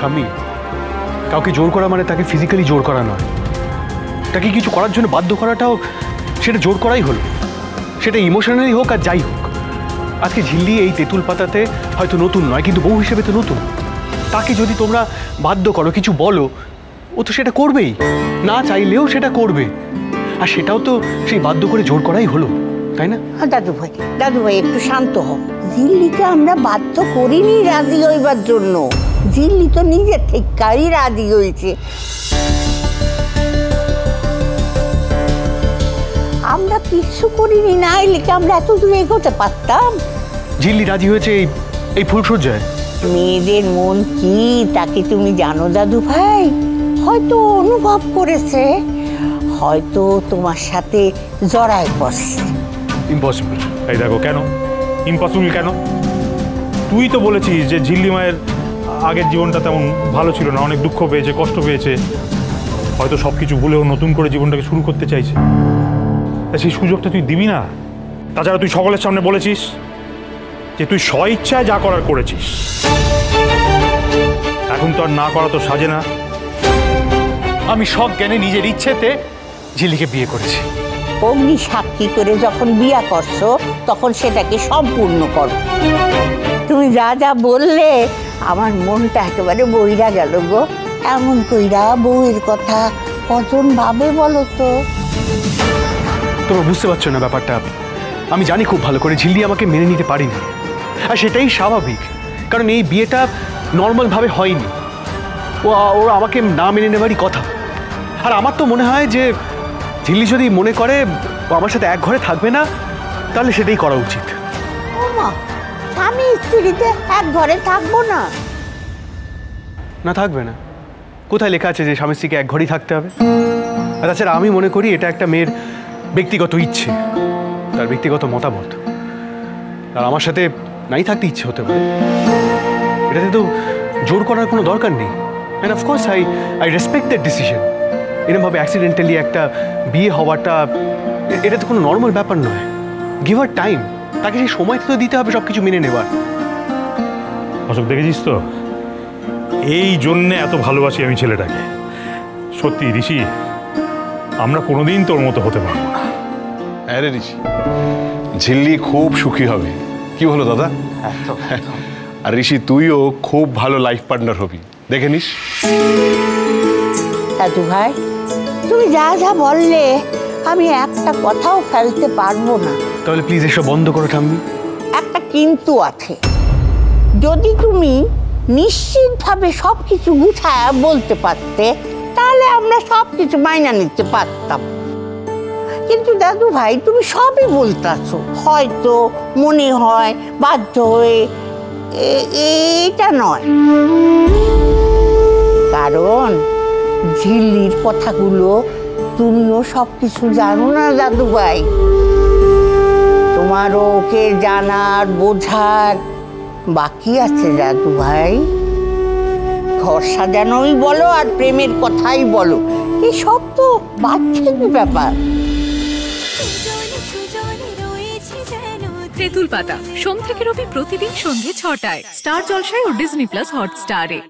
ঠাম্মি, কাউকে জোর করা মানে তাকে ফিজিক্যালি জোর করা নয়। তাকে কিছু করার জন্য বাধ্য করাটাও সেটা জোর করাই হলো, সেটা ইমোশনালি হোক আর যাই হোক। আজকে ঝিল্লি এই তেঁতুল পাতাতে হয়তো নতুন নয়, কিন্তু বউ হিসেবে তো নতুন। তাকে যদি তোমরা বাধ্য করো, কিছু বলো, ও তো সেটা করবেই, না চাইলেও সেটা করবে। আর সেটাও তো সেই বাধ্য করে জোর করাই হলো, তাই না? দাদু ভাই একটু শান্ত হও। ঝিল্লিকে আমরা বাধ্য করিনি রাজি হইবার জন্য, ঝিল্লি তো নিজের থেকেই রাজি হয়েছে। আমরা কিছু করিনি, না হইলে কি আমরা এত দূরে এগোতে পারতাম? ঝিল্লি রাজি হয়েছে এই ফুলসজ্জায়। মেয়েদের মন কি তাকে তুমি জানো দাদু ভাই? হয়তো অনুভব করেছে, হয়তো তোমার সাথে জড়ায় পড়ছে। ইম্পসিবল। এই দেখো, কেন ইম্পসিবল কেন? তুই তো বলেছিস যে ঝিল্লি মায়ের আগের জীবনটা তেমন ভালো ছিল না, অনেক দুঃখ পেয়েছে, কষ্ট পেয়েছে, হয়তো সব কিছু ভুলেও নতুন করে জীবনটাকে শুরু করতে চাইছে। তা সেই সুযোগটা তুই দিবি না? তাছাড়া তুই সকলের সামনে বলেছিস যে তুই স্বইচ্ছায় যা করার করেছিস। এখন তো আর না করা তো সাজে না। আমি সজ্ঞানে নিজের ইচ্ছেতে ঝিল্লিকে বিয়ে করেছি। অগ্নি সাক্ষী করে যখন বিয়া করছো তখন সেটাকে সম্পূর্ণ করো। তুমি যা যা বললে আমার মনটা একেবারে বইরা গেল গো। এমন কইরা বউয়ের কথা কজন ভাবে বলো তো? তোমরা বুঝতে পারছো না ব্যাপারটা। আমি জানি খুব ভালো করে ঝিল্লি আমাকে মেনে নিতে পারিনি, আর সেটাই স্বাভাবিক, কারণ এই বিয়েটা নর্মালভাবে হয়নি। ওরা আমাকে না মেনে নেবারই কথা। আর আমার তো মনে হয় যে ঝিল্লি যদি মনে করে ও আমার সাথে এক ঘরে থাকবে না, তাহলে সেটাই করা উচিত। স্বামী স্ত্রীতে এক ঘরে থাকবো না? না, থাকবে না। কোথায় লেখা আছে যে স্বামী স্ত্রীকে এক ঘরেই থাকতে হবে? তাছাড়া আমি মনে করি এটা একটা মেয়ের ব্যক্তিগত ইচ্ছে, তার ব্যক্তিগত মতামত। আর আমার সাথে নাই থাকতে ইচ্ছে হতে পারে, এটাতে তো জোর করার কোনো দরকার নেই। And of course I respect that decision. এরকমভাবে অ্যাক্সিডেন্টালি একটা বিয়ে হওয়াটা, এটা তো কোনো নর্মাল ব্যাপার নয়। গিভ আর টাইম, তাকে সেই সময়টা তো দিতে হবে সব কিছু মেনে নেবার। অশোক, দেখেছিস তো, এই জন্যে এত ভালোবাসি আমি ছেলেটাকে। সত্যি ঋষি, আমরা কোনোদিন তোর মতো হতে পারবো না। হ্যাঁ রে ঋষি, ঝিল্লি খুব সুখী হবে। কি বলো দাদা? আর ঋষি, তুইও খুব ভালো লাইফ পার্টনার হবি, দেখে নিস। দাদু ভাই, তুমি যা যা বললে আমি একটা কথাও ফেলতে পারবো না। তাহলে প্লিজ এসব বন্ধ করো ঠাম্মি। একটা কিন্তু আছে, যদি তুমি নিশ্চিতভাবে সব কিছু গুছায় বলতে পারতে তাহলে আমরা সব কিছু মাইনা নিতে পারতাম। কিন্তু দাদু ভাই, তুমি সবই বলতেছো হয়তো, মনে হয়, বাধ্য হয়ে, এটা নয়। কারণ ঝিল্লির কথাগুলো তুমিও সব কিছু জানো না দাদু ভাই। তোমারও ওকে জানার, বোঝার বাকি আছে দাদু ভাই। ঘর সাজানোই বলো আর প্রেমের কথাই বলো, এসব তো বাচ্চার ব্যাপার। তেঁতুল পাতা সোম থেকে রবি প্রতিদিন সন্ধ্যে ৬টায় স্টার জলসায় ও ডিজনি প্লাস হটস্টারে।